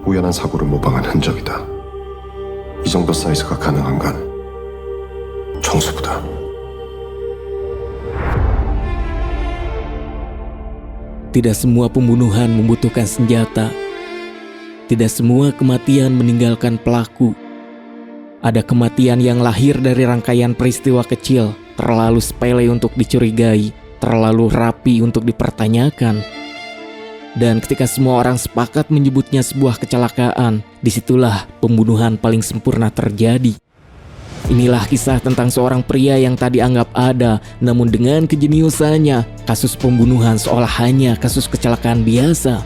우연한 사고를 모방한 흔적이다. 이 정도 사이즈가 가능한 건 총수부다. Tidak semua pembunuhan membutuhkan senjata. Tidak semua kematian meninggalkan pelaku. Ada kematian yang lahir dari rangkaian peristiwa kecil, terlalu sepele untuk dicurigai, terlalu rapi untuk dipertanyakan. Dan ketika semua orang sepakat menyebutnya sebuah kecelakaan, disitulah pembunuhan paling sempurna terjadi. Inilah kisah tentang seorang pria yang tak dianggap ada, namun dengan kejeniusannya, kasus pembunuhan seolah hanya kasus kecelakaan biasa.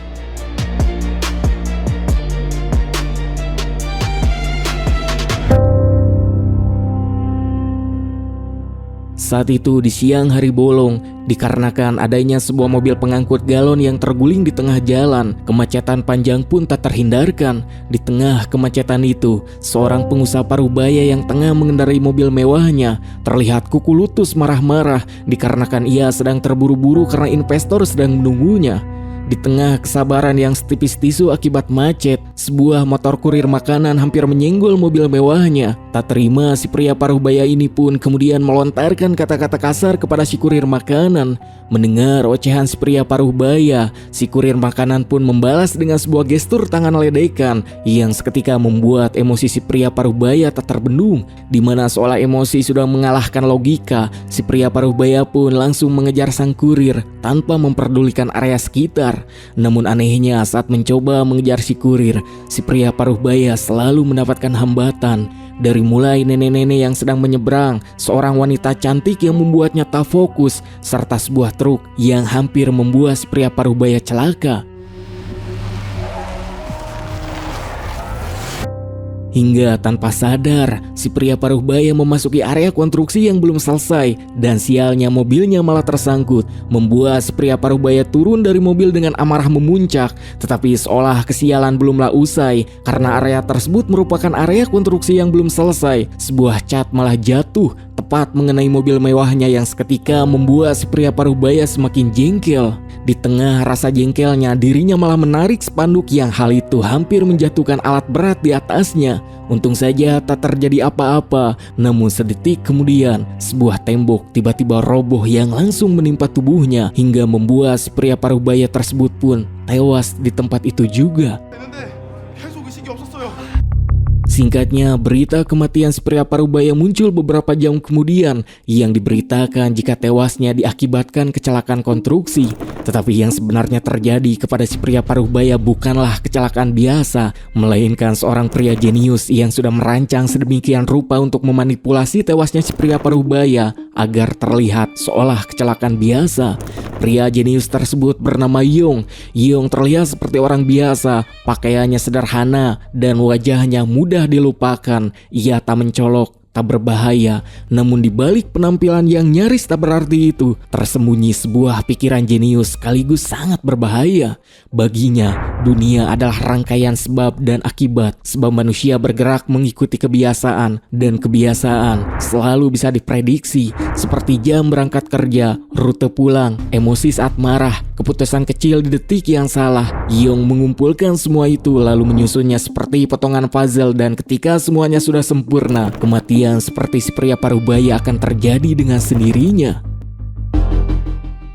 Saat itu di siang hari bolong, dikarenakan adanya sebuah mobil pengangkut galon yang terguling di tengah jalan, kemacetan panjang pun tak terhindarkan. Di tengah kemacetan itu, seorang pengusaha parubaya yang tengah mengendarai mobil mewahnya terlihat kuku lutus marah-marah dikarenakan ia sedang terburu-buru karena investor sedang menunggunya. Di tengah kesabaran yang setipis tisu akibat macet, sebuah motor kurir makanan hampir menyenggol mobil mewahnya. Tak terima, si pria parubaya ini pun kemudian melontarkan kata-kata kasar kepada si kurir makanan. Mendengar ocehan si pria parubaya, si kurir makanan pun membalas dengan sebuah gestur tangan ledekan yang seketika membuat emosi si pria parubaya tak terbendung. Di mana seolah emosi sudah mengalahkan logika, si pria parubaya pun langsung mengejar sang kurir tanpa memperdulikan area sekitar. Namun anehnya saat mencoba mengejar si kurir, si pria parubaya selalu mendapatkan hambatan. Dari mulai nenek-nenek yang sedang menyeberang, seorang wanita cantik yang membuatnya tak fokus, serta sebuah truk yang hampir membuat si pria parubaya celaka. Hingga tanpa sadar, si pria parubaya memasuki area konstruksi yang belum selesai dan sialnya mobilnya malah tersangkut, membuat si pria parubaya turun dari mobil dengan amarah memuncak. Tetapi seolah kesialan belumlah usai, karena area tersebut merupakan area konstruksi yang belum selesai. Sebuah cat malah jatuh tepat mengenai mobil mewahnya yang seketika membuat si pria parubaya semakin jengkel. Di tengah rasa jengkelnya, dirinya malah menarik spanduk yang hal itu hampir menjatuhkan alat berat di atasnya. Untung saja tak terjadi apa-apa, namun sedetik kemudian sebuah tembok tiba-tiba roboh yang langsung menimpa tubuhnya hingga membuat si pria parubaya tersebut pun tewas di tempat itu juga. Singkatnya, berita kematian si pria parubaya muncul beberapa jam kemudian yang diberitakan jika tewasnya diakibatkan kecelakaan konstruksi. Tetapi yang sebenarnya terjadi kepada si pria parubaya bukanlah kecelakaan biasa, melainkan seorang pria jenius yang sudah merancang sedemikian rupa untuk memanipulasi tewasnya si pria parubaya agar terlihat seolah kecelakaan biasa. Pria jenius tersebut bernama Yong. Yong terlihat seperti orang biasa, pakaiannya sederhana dan wajahnya mudah dilupakan. Ia tak mencolok, tak berbahaya, namun di balik penampilan yang nyaris tak berarti itu tersembunyi sebuah pikiran jenius sekaligus sangat berbahaya. Baginya, dunia adalah rangkaian sebab dan akibat. Sebab manusia bergerak mengikuti kebiasaan, dan kebiasaan selalu bisa diprediksi, seperti jam berangkat kerja, rute pulang, emosi saat marah, keputusan kecil di detik yang salah. Yong mengumpulkan semua itu lalu menyusunnya seperti potongan puzzle, dan ketika semuanya sudah sempurna, kematian seperti si pria parubaya akan terjadi dengan sendirinya.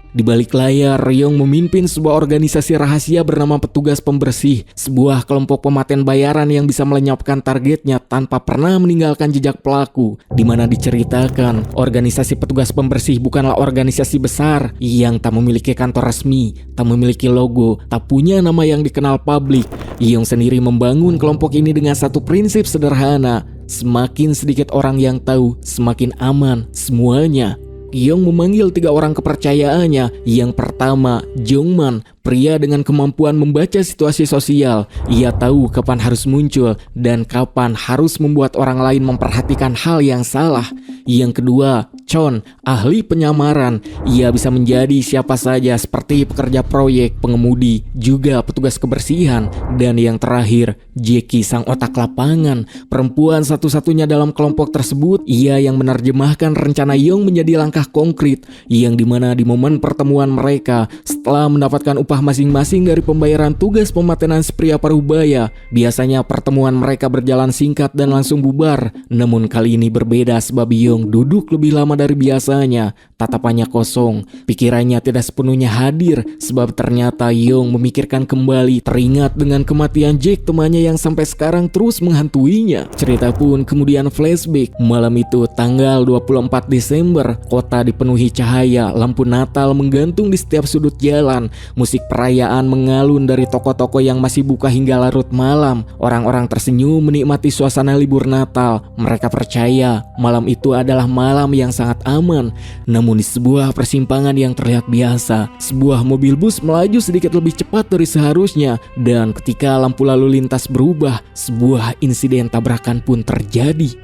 Di balik layar, Yong memimpin sebuah organisasi rahasia bernama Petugas Pembersih, sebuah kelompok pematen bayaran yang bisa melenyapkan targetnya tanpa pernah meninggalkan jejak pelaku. Di mana diceritakan, organisasi Petugas Pembersih bukanlah organisasi besar yang tak memiliki kantor resmi, tak memiliki logo, tak punya nama yang dikenal publik. Yong sendiri membangun kelompok ini dengan satu prinsip sederhana: semakin sedikit orang yang tahu, semakin aman semuanya. Yong memanggil 3 orang kepercayaannya. Yang pertama, Jongman, pria dengan kemampuan membaca situasi sosial. Ia tahu kapan harus muncul dan kapan harus membuat orang lain memperhatikan hal yang salah. Yang kedua, Chon, ahli penyamaran. Ia bisa menjadi siapa saja seperti pekerja proyek, pengemudi, juga petugas kebersihan. Dan yang terakhir, Jackie sang otak lapangan, perempuan satu-satunya dalam kelompok tersebut. Ia yang menerjemahkan rencana Young menjadi langkah konkret, yang dimana di momen pertemuan mereka, setelah mendapatkan upah masing-masing dari pembayaran tugas pematenan si pria parubaya, biasanya pertemuan mereka berjalan singkat dan langsung bubar. Namun kali ini berbeda sebab Young duduk lebih lama dari biasanya, tatapannya kosong, pikirannya tidak sepenuhnya hadir sebab ternyata Young memikirkan kembali, teringat dengan kematian Jack temannya yang sampai sekarang terus menghantuinya. Cerita pun kemudian flashback. Malam itu tanggal 24 Desember, kota dipenuhi cahaya, lampu Natal menggantung di setiap sudut jalan, musik perayaan mengalun dari toko-toko yang masih buka hingga larut malam. Orang-orang tersenyum menikmati suasana libur Natal. Mereka percaya malam itu adalah malam yang sangat aman. Namun di sebuah persimpangan yang terlihat biasa, sebuah mobil bus melaju sedikit lebih cepat dari seharusnya, dan ketika lampu lalu lintas berubah, sebuah insiden tabrakan pun terjadi.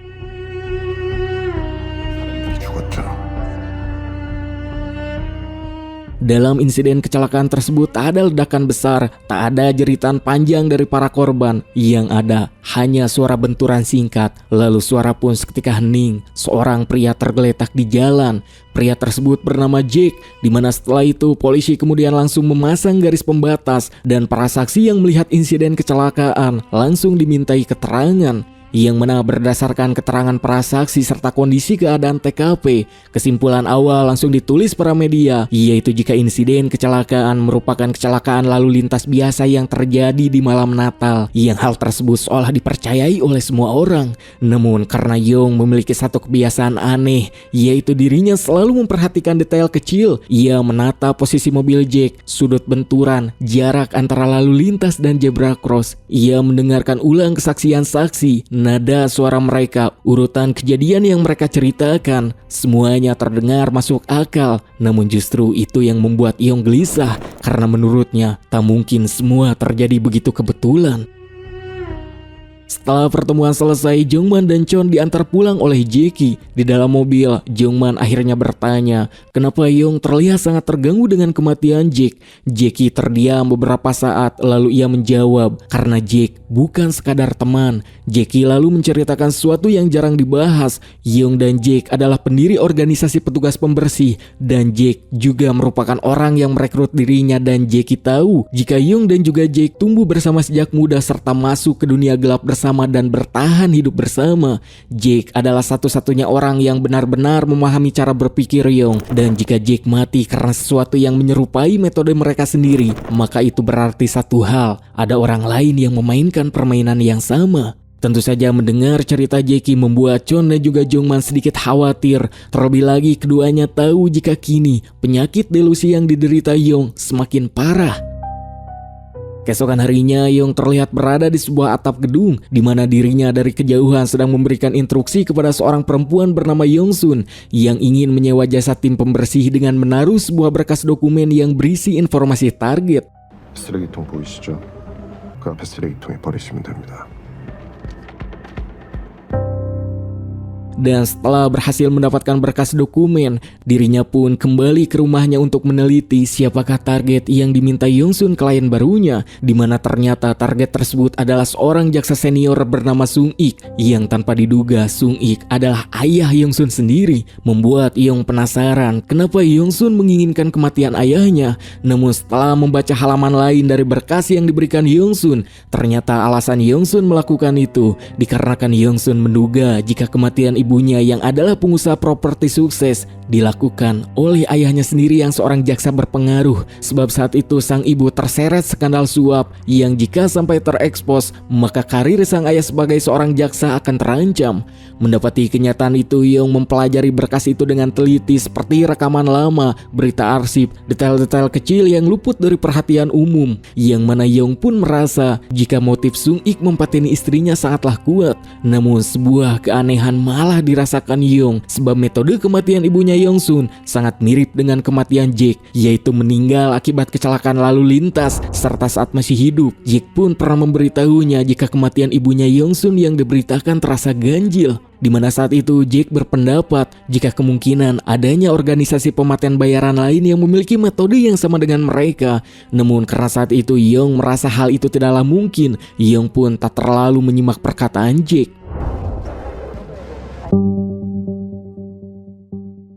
죽었죠. Dalam insiden kecelakaan tersebut tak ada ledakan besar, tak ada jeritan panjang dari para korban. Yang ada hanya suara benturan singkat, lalu suara pun seketika hening. Seorang pria tergeletak di jalan. Pria tersebut bernama Jack, di mana setelah itu polisi kemudian langsung memasang garis pembatas dan para saksi yang melihat insiden kecelakaan langsung dimintai keterangan. Yang mana berdasarkan keterangan para saksi serta kondisi keadaan TKP, kesimpulan awal langsung ditulis para media, yaitu jika insiden kecelakaan merupakan kecelakaan lalu lintas biasa yang terjadi di malam Natal, yang hal tersebut seolah dipercayai oleh semua orang. Namun karena Young memiliki satu kebiasaan aneh, yaitu dirinya selalu memperhatikan detail kecil. Ia menata posisi mobil Jack, sudut benturan, jarak antara lalu lintas dan zebra cross. Ia mendengarkan ulang kesaksian saksi, nada suara mereka, urutan kejadian yang mereka ceritakan, semuanya terdengar masuk akal. Namun justru itu yang membuat Young gelisah, karena menurutnya tak mungkin semua terjadi begitu kebetulan. Setelah pertemuan selesai, Jungman dan Chon diantar pulang oleh Jackie. Di dalam mobil, Jungman akhirnya bertanya, kenapa Young terlihat sangat terganggu dengan kematian Jack. Jackie terdiam beberapa saat, lalu ia menjawab, karena Jack bukan sekadar teman. Jackie lalu menceritakan sesuatu yang jarang dibahas. Young dan Jack adalah pendiri organisasi petugas pembersih, dan Jack juga merupakan orang yang merekrut dirinya. Dan Jackie tahu jika Young dan juga Jack tumbuh bersama sejak muda serta masuk ke dunia gelap bersama dan bertahan hidup bersama. Jack adalah satu-satunya orang yang benar-benar memahami cara berpikir Young, dan jika Jack mati karena sesuatu yang menyerupai metode mereka sendiri, maka itu berarti satu hal, ada orang lain yang memainkan permainan yang sama. Tentu saja mendengar cerita Jackie membuat Chon dan juga Jungman sedikit khawatir. Terlebih lagi keduanya tahu jika kini penyakit delusi yang diderita Young semakin parah. Keesokan harinya, Young terlihat berada di sebuah atap gedung, di mana dirinya dari kejauhan sedang memberikan instruksi kepada seorang perempuan bernama Yongsun yang ingin menyewa jasa tim pembersih dengan menaruh sebuah berkas dokumen yang berisi informasi target. 쓰레기통 보이시죠? 그 앞에 쓰레기통에 버리시면 됩니다. Dan setelah berhasil mendapatkan berkas dokumen, dirinya pun kembali ke rumahnya untuk meneliti siapakah target yang diminta Yongsun klien barunya, di mana ternyata target tersebut adalah seorang jaksa senior bernama Sung Ik, yang tanpa diduga Sung Ik adalah ayah Yongsun sendiri, membuat Young penasaran kenapa Yongsun menginginkan kematian ayahnya. Namun setelah membaca halaman lain dari berkas yang diberikan Yongsun, ternyata alasan Yongsun melakukan itu dikarenakan Yongsun menduga jika kematian ibunya yang adalah pengusaha properti sukses dilakukan oleh ayahnya sendiri yang seorang jaksa berpengaruh. Sebab saat itu sang ibu terseret skandal suap yang jika sampai terekspos, maka karir sang ayah sebagai seorang jaksa akan terancam. Mendapati kenyataan itu, Young mempelajari berkas itu dengan teliti seperti rekaman lama, berita arsip, detail-detail kecil yang luput dari perhatian umum. Yang mana Young pun merasa jika motif Sung Ik mempateni istrinya sangatlah kuat. Namun sebuah keanehan malah telah dirasakan Yong, sebab metode kematian ibunya Yongsun sangat mirip dengan kematian Jack, yaitu meninggal akibat kecelakaan lalu lintas serta saat masih hidup. Jack pun pernah memberitahunya jika kematian ibunya Yongsun yang diberitakan terasa ganjil, di mana saat itu Jack berpendapat jika kemungkinan adanya organisasi pemataian bayaran lain yang memiliki metode yang sama dengan mereka. Namun karena saat itu Yong merasa hal itu tidaklah mungkin, Yong pun tak terlalu menyimak perkataan Jack.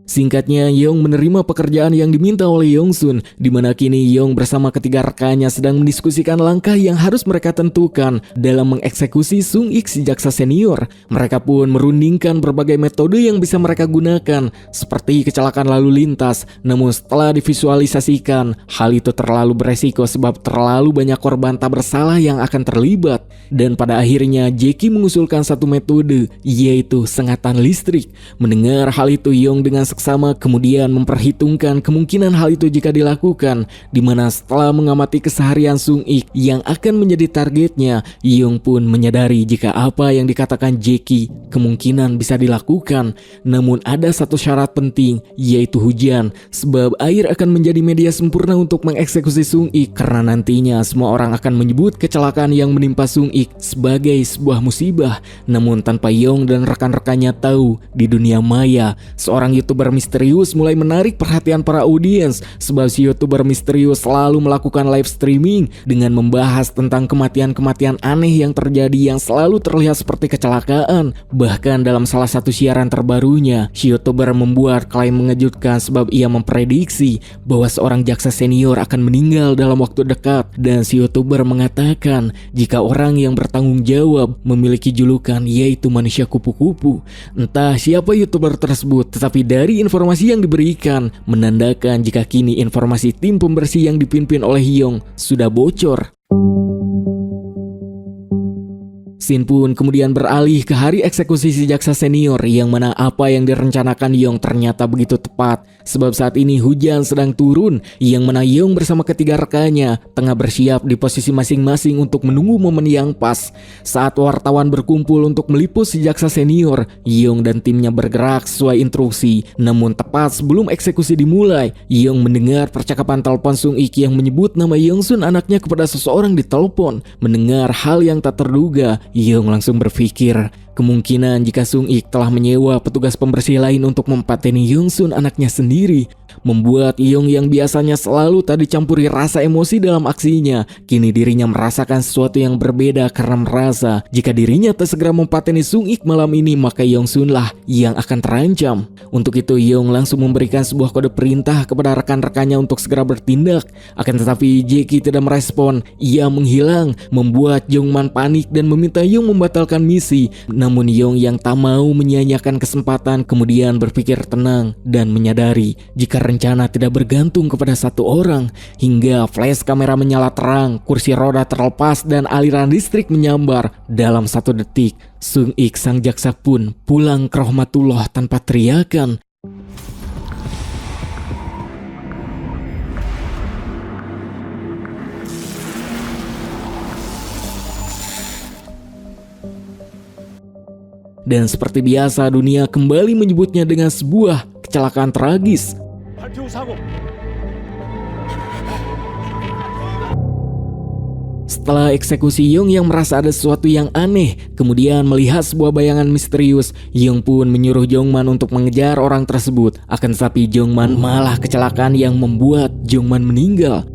Singkatnya, Yong menerima pekerjaan yang diminta oleh Yongsun, di mana kini Yong bersama ketiga rekannya sedang mendiskusikan langkah yang harus mereka tentukan dalam mengeksekusi Sung Ik si jaksa senior. Mereka pun merundingkan berbagai metode yang bisa mereka gunakan, seperti kecelakaan lalu lintas. Namun setelah divisualisasikan, hal itu terlalu beresiko sebab terlalu banyak korban tak bersalah yang akan terlibat. Dan pada akhirnya Jackie mengusulkan satu metode, yaitu sengatan listrik. Mendengar hal itu, Yong dengan seksama kemudian memperhitungkan kemungkinan hal itu jika dilakukan, di mana setelah mengamati keseharian Sung Ik yang akan menjadi targetnya, Yong pun menyadari jika apa yang dikatakan Jackie kemungkinan bisa dilakukan. Namun ada satu syarat penting, yaitu hujan, sebab air akan menjadi media sempurna untuk mengeksekusi Sung Ik, karena nantinya semua orang akan menyebut kecelakaan yang menimpa Sung Ik sebagai sebuah musibah. Namun tanpa Yong dan rekan-rekannya tahu, di dunia maya seorang YouTuber misterius mulai menarik perhatian para audiens, sebab si YouTuber misterius selalu melakukan live streaming dengan membahas tentang kematian-kematian aneh yang terjadi yang selalu terlihat seperti kecelakaan. Bahkan dalam salah satu siaran terbarunya, si YouTuber membuat klaim mengejutkan sebab ia memprediksi bahwa seorang jaksa senior akan meninggal dalam waktu dekat, dan si YouTuber mengatakan jika orang yang bertanggung jawab memiliki julukan yaitu manusia kupu-kupu. Entah siapa YouTuber tersebut, tetapi dari informasi yang diberikan menandakan jika kini informasi tim pembersih yang dipimpin oleh Yong sudah bocor. Scene pun kemudian beralih ke hari eksekusi si jaksa senior, yang mana apa yang direncanakan Yong ternyata begitu tepat, sebab saat ini hujan sedang turun, yang mana Yong bersama ketiga rekannya tengah bersiap di posisi masing-masing untuk menunggu momen yang pas. Saat wartawan berkumpul untuk meliput si jaksa senior, Yong dan timnya bergerak sesuai instruksi. Namun tepat sebelum eksekusi dimulai, Yong mendengar percakapan telepon Sung Ik yang menyebut nama Yongsun anaknya kepada seseorang di telepon. Mendengar hal yang tak terduga, Yong langsung berpikir kemungkinan jika Sung Ik telah menyewa petugas pembersih lain untuk mempateni Yongsun anaknya sendiri. Membuat Yong yang biasanya selalu tak dicampuri rasa emosi dalam aksinya, kini dirinya merasakan sesuatu yang berbeda karena merasa jika dirinya tak segera mempateni Sung Ik malam ini, maka Yongsun lah yang akan terancam. Untuk itu Yong langsung memberikan sebuah kode perintah kepada rekan-rekannya untuk segera bertindak. Akan tetapi Jackie tidak merespon, ia menghilang, membuat Jongman panik dan meminta Yong membatalkan misi. Namun Yong yang tak mau menyia-nyiakan kesempatan kemudian berpikir tenang dan menyadari jika rencana tidak bergantung kepada satu orang, hingga flash kamera menyala terang, kursi roda terlepas dan aliran listrik menyambar. Dalam 1 detik, Sung Ik sang jaksa pun pulang ke rahmatullah tanpa teriakan. Dan seperti biasa, dunia kembali menyebutnya dengan sebuah kecelakaan tragis. Setelah eksekusi, Yong yang merasa ada sesuatu yang aneh, kemudian melihat sebuah bayangan misterius. Yong pun menyuruh Jongman untuk mengejar orang tersebut. Akan tetapi Jongman malah kecelakaan yang membuat Jongman meninggal.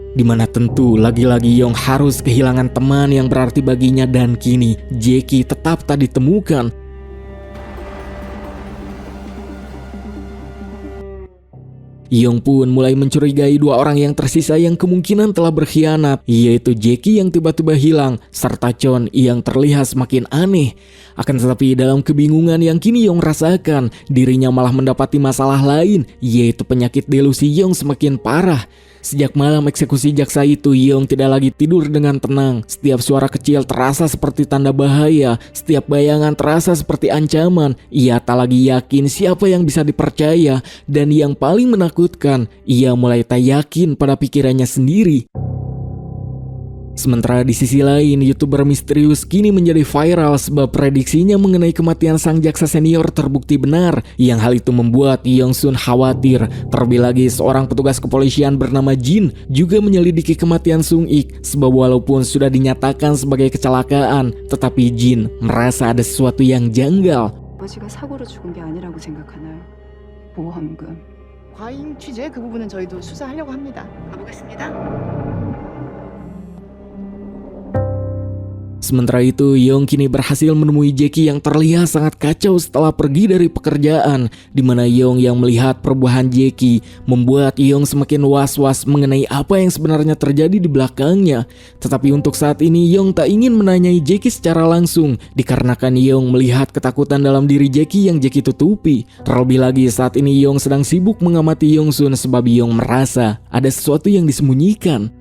Dimana tentu lagi-lagi Yong harus kehilangan teman yang berarti baginya, dan kini Jackie tetap tak ditemukan. Yong pun mulai mencurigai 2 orang yang tersisa yang kemungkinan telah berkhianat, yaitu Jackie yang tiba-tiba hilang, serta Chon yang terlihat semakin aneh. Akan tetapi dalam kebingungan yang kini Yong rasakan, dirinya malah mendapati masalah lain, yaitu penyakit delusi Yong semakin parah. Sejak malam eksekusi jaksa itu, Yong tidak lagi tidur dengan tenang. Setiap suara kecil terasa seperti tanda bahaya, setiap bayangan terasa seperti ancaman. Ia tak lagi yakin siapa yang bisa dipercaya, dan yang paling menakutkan, ia mulai tak yakin pada pikirannya sendiri. Sementara di sisi lain, YouTuber misterius kini menjadi viral sebab prediksinya mengenai kematian sang jaksa senior terbukti benar, yang hal itu membuat Yongsun khawatir. Terlebih lagi, seorang petugas kepolisian bernama Jin juga menyelidiki kematian Sung-ik, sebab walaupun sudah dinyatakan sebagai kecelakaan, tetapi Jin merasa ada sesuatu yang janggal. 아버지가 사고로 죽은 게 아니라고 생각하나요? 보험금. 과잉 취재 그 부분은 저희도 수사하려고 합니다. 가보겠습니다. Sementara itu, Yong kini berhasil menemui Jackie yang terlihat sangat kacau setelah pergi dari pekerjaan, di mana Yong yang melihat perubahan Jackie membuat Yong semakin was-was mengenai apa yang sebenarnya terjadi di belakangnya. Tetapi untuk saat ini Yong tak ingin menanyai Jackie secara langsung, dikarenakan Yong melihat ketakutan dalam diri Jackie yang Jackie tutupi. Terlebih lagi saat ini Yong sedang sibuk mengamati Yongsun sebab Yong merasa ada sesuatu yang disembunyikan.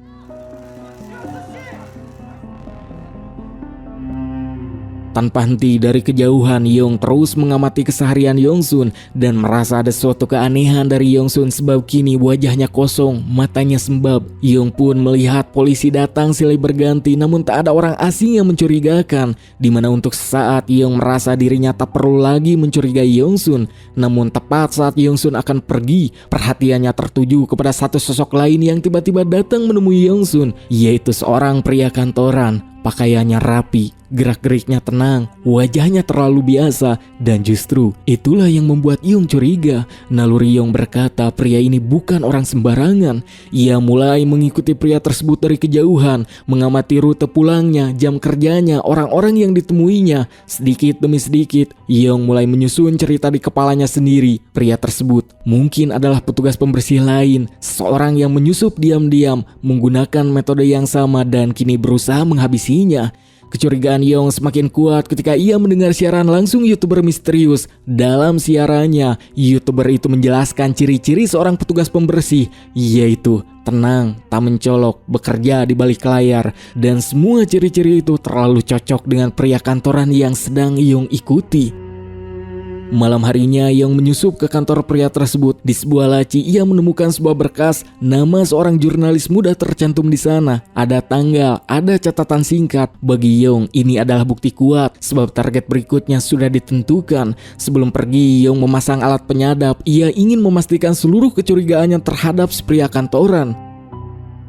Tanpa henti dari kejauhan, Yong terus mengamati keseharian Yongsun dan merasa ada suatu keanehan dari Yongsun sebab kini wajahnya kosong, matanya sembab. Yong pun melihat polisi datang silih berganti namun tak ada orang asing yang mencurigakan, di mana untuk sesaat Yong merasa dirinya tak perlu lagi mencurigai Yongsun. Namun tepat saat Yongsun akan pergi, perhatiannya tertuju kepada satu sosok lain yang tiba-tiba datang menemui Yongsun, yaitu seorang pria kantoran. Pakaiannya rapi, gerak-geriknya tenang, wajahnya terlalu biasa, dan justru itulah yang membuat Yong curiga. Naluri Yong berkata pria ini bukan orang sembarangan. Ia mulai mengikuti pria tersebut dari kejauhan, mengamati rute pulangnya, jam kerjanya, orang-orang yang ditemuinya. Sedikit demi sedikit, Yong mulai menyusun cerita di kepalanya sendiri. Pria tersebut mungkin adalah petugas pembersih lain, seseorang yang menyusup diam-diam, menggunakan metode yang sama dan kini berusaha menghabisinya. Kecurigaan Yong semakin kuat ketika ia mendengar siaran langsung YouTuber misterius. Dalam siarannya, YouTuber itu menjelaskan ciri-ciri seorang petugas pembersih, yaitu tenang, tak mencolok, bekerja di balik layar, dan semua ciri-ciri itu terlalu cocok dengan pria kantoran yang sedang Yong ikuti. Malam harinya Yong menyusup ke kantor pria tersebut. Di sebuah laci ia menemukan sebuah berkas. Nama seorang jurnalis muda tercantum di sana. Ada tanggal, ada catatan singkat. Bagi Yong ini adalah bukti kuat sebab target berikutnya sudah ditentukan. Sebelum pergi, Yong memasang alat penyadap. Ia ingin memastikan seluruh kecurigaannya terhadap si pria kantoran.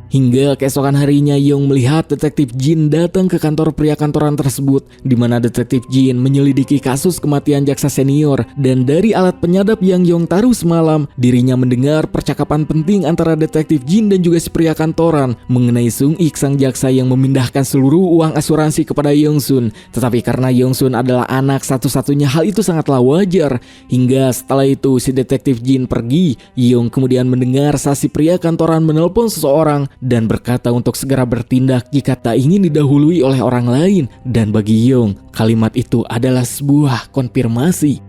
Hingga keesokan harinya Yong melihat detektif Jin datang ke kantor pria kantoran tersebut, di mana detektif Jin menyelidiki kasus kematian jaksa senior. Dan dari alat penyadap yang Yong taruh semalam, dirinya mendengar percakapan penting antara detektif Jin dan juga si pria kantoran mengenai Sung-ik sang jaksa yang memindahkan seluruh uang asuransi kepada Yongsun. Tetapi karena Yongsun adalah anak satu-satunya, hal itu sangatlah wajar. Hingga setelah itu si detektif Jin pergi, Yong kemudian mendengar saat si pria kantoran menelpon seseorang dan berkata untuk segera bertindak jika tak ingin didahului oleh orang lain. Dan bagi Yong, kalimat itu adalah sebuah konfirmasi.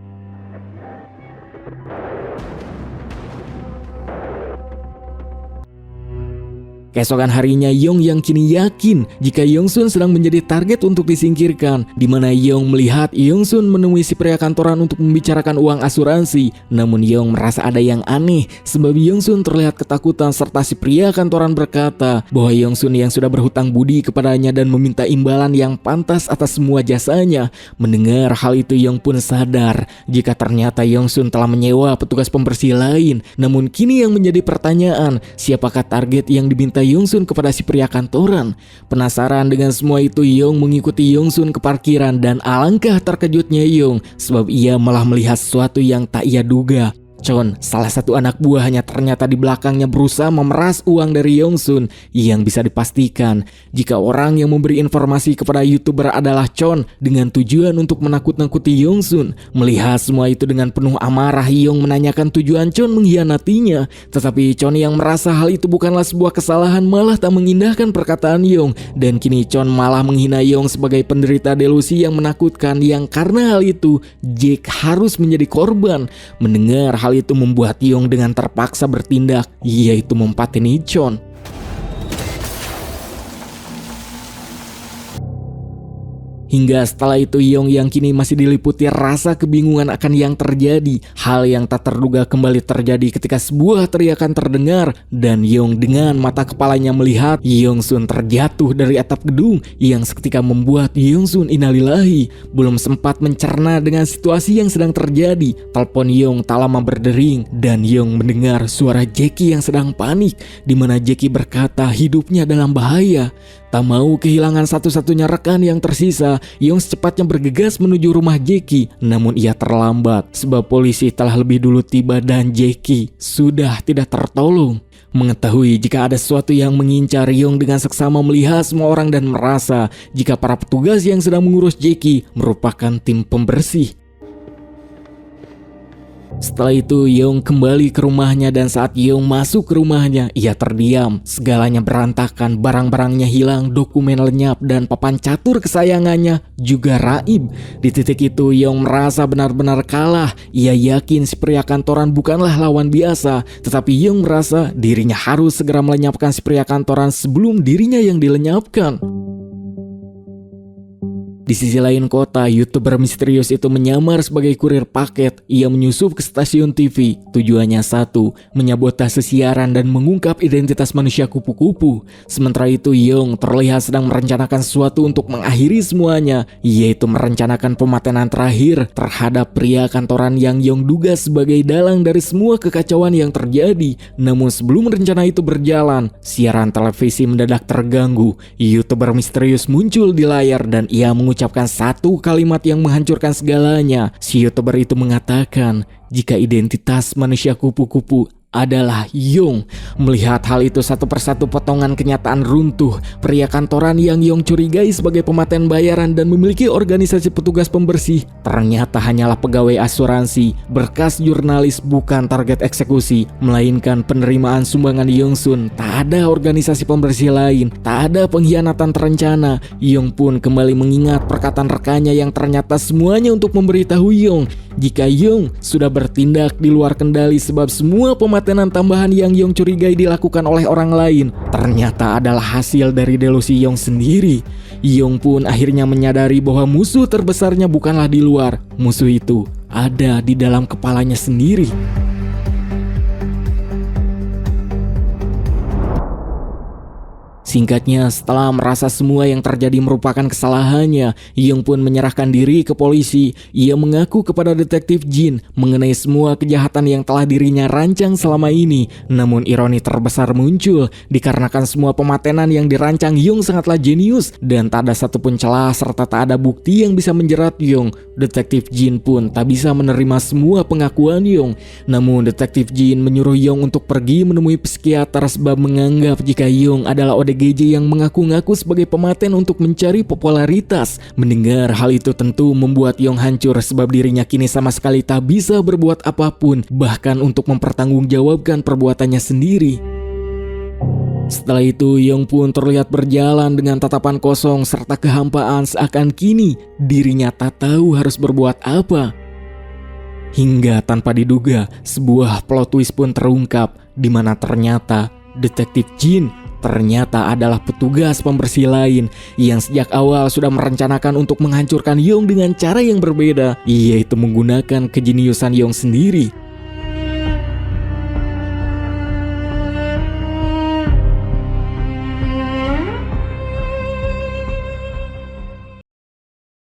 Keesokan harinya Yong yang kini yakin jika Yongsun sedang menjadi target untuk disingkirkan, di mana Yong melihat Yongsun menemui si pria kantoran untuk membicarakan uang asuransi. Namun Yong merasa ada yang aneh sebab Yongsun terlihat ketakutan serta si pria kantoran berkata bahwa Yongsun yang sudah berhutang budi kepadanya dan meminta imbalan yang pantas atas semua jasanya. Mendengar hal itu Yong pun sadar jika ternyata Yongsun telah menyewa petugas pembersih lain. Namun kini yang menjadi pertanyaan, siapakah target yang diminta Yongsun kepada si pria kantoran? Penasaran dengan semua itu, Yong mengikuti Yongsun ke parkiran dan alangkah terkejutnya Yong sebab ia malah melihat sesuatu yang tak ia duga. Chon, salah satu anak buahnya, ternyata di belakangnya berusaha memeras uang dari Yongsun. Yang bisa dipastikan jika orang yang memberi informasi kepada YouTuber adalah Chon dengan tujuan untuk menakut-nakuti Yongsun. Melihat semua itu dengan penuh amarah, Yong menanyakan tujuan Chon mengkhianatinya. Tetapi Chon yang merasa hal itu bukanlah sebuah kesalahan malah tak mengindahkan perkataan Yong. Dan kini Chon malah menghina Yong sebagai penderita delusi yang menakutkan, yang karena hal itu Jack harus menjadi korban. Mendengar hal itu membuat Yong dengan terpaksa bertindak, yaitu mempateni Chon. Hingga setelah itu Yong yang kini masih diliputi rasa kebingungan akan yang terjadi. Hal yang tak terduga kembali terjadi ketika sebuah teriakan terdengar dan Yong dengan mata kepalanya melihat Yong Sun terjatuh dari atap gedung yang seketika membuat Yong Sun innalillahi. Belum sempat mencerna dengan situasi yang sedang terjadi, telepon Yong tak lama berdering dan Yong mendengar suara Jackie yang sedang panik, di mana Jackie berkata hidupnya dalam bahaya. Tak mau kehilangan satu-satunya rekan yang tersisa, Yong secepatnya bergegas menuju rumah Jackie. Namun ia terlambat sebab polisi telah lebih dulu tiba dan Jackie sudah tidak tertolong. Mengetahui jika ada sesuatu yang mengincar, Yong dengan seksama melihat semua orang dan merasa jika para petugas yang sedang mengurus Jackie merupakan tim pembersih. Setelah itu Yong kembali ke rumahnya dan saat Yong masuk ke rumahnya, ia terdiam. Segalanya berantakan, barang-barangnya hilang, dokumen lenyap dan papan catur kesayangannya juga raib. Di titik itu Yong merasa benar-benar kalah. Ia yakin si pria kantoran bukanlah lawan biasa, tetapi Yong merasa dirinya harus segera melenyapkan si pria kantoran sebelum dirinya yang dilenyapkan. Di sisi lain kota, YouTuber misterius itu menyamar sebagai kurir paket. Ia menyusup ke stasiun TV. Tujuannya satu, menyabotase siaran dan mengungkap identitas manusia kupu-kupu. Sementara itu Yong terlihat sedang merencanakan sesuatu untuk mengakhiri semuanya, yaitu merencanakan pematenan terakhir terhadap pria kantoran yang Yong duga sebagai dalang dari semua kekacauan yang terjadi. Namun sebelum rencana itu berjalan, siaran televisi mendadak terganggu. YouTuber misterius muncul di layar dan ia mengucapkan satu kalimat yang menghancurkan segalanya. Si YouTuber itu mengatakan jika identitas manusia kupu-kupu adalah Yong. Melihat hal itu, satu persatu potongan kenyataan runtuh. Pria kantoran yang Yong curigai sebagai pematen bayaran dan memiliki organisasi petugas pembersih ternyata hanyalah pegawai asuransi, berkas jurnalis, bukan target eksekusi, melainkan penerimaan sumbangan Yong Sun. Tak ada organisasi pembersih lain, tak ada pengkhianatan terencana. Yong pun kembali mengingat perkataan rekannya yang ternyata semuanya untuk memberitahu Yong jika Yong sudah bertindak di luar kendali sebab semua pematenan tambahan yang Yong curigai dilakukan oleh orang lain ternyata adalah hasil dari delusi Yong sendiri. Yong pun akhirnya menyadari bahwa musuh terbesarnya bukanlah di luar, musuh itu ada di dalam kepalanya sendiri. Singkatnya, setelah merasa semua yang terjadi merupakan kesalahannya, Yong pun menyerahkan diri ke polisi. Ia mengaku kepada detektif Jin mengenai semua kejahatan yang telah dirinya rancang selama ini. Namun ironi terbesar muncul dikarenakan semua pematenan yang dirancang Yong sangatlah jenius dan tak ada satupun celah serta tak ada bukti yang bisa menjerat Yong. Detektif Jin pun tak bisa menerima semua pengakuan Yong. Namun detektif Jin menyuruh Yong untuk pergi menemui psikiater sebab menganggap jika Yong adalah ODGJ yang mengaku-ngaku sebagai pematen untuk mencari popularitas. Mendengar hal itu tentu membuat Yong hancur sebab dirinya kini sama sekali tak bisa berbuat apapun, bahkan untuk mempertanggungjawabkan perbuatannya sendiri. Setelah itu Yong pun terlihat berjalan dengan tatapan kosong serta kehampaan, seakan kini dirinya tak tahu harus berbuat apa. Hingga tanpa diduga sebuah plot twist pun terungkap, di mana ternyata detektif Jin ternyata adalah petugas pembersih lain yang sejak awal sudah merencanakan untuk menghancurkan Yong dengan cara yang berbeda, yaitu menggunakan kejeniusan Yong sendiri.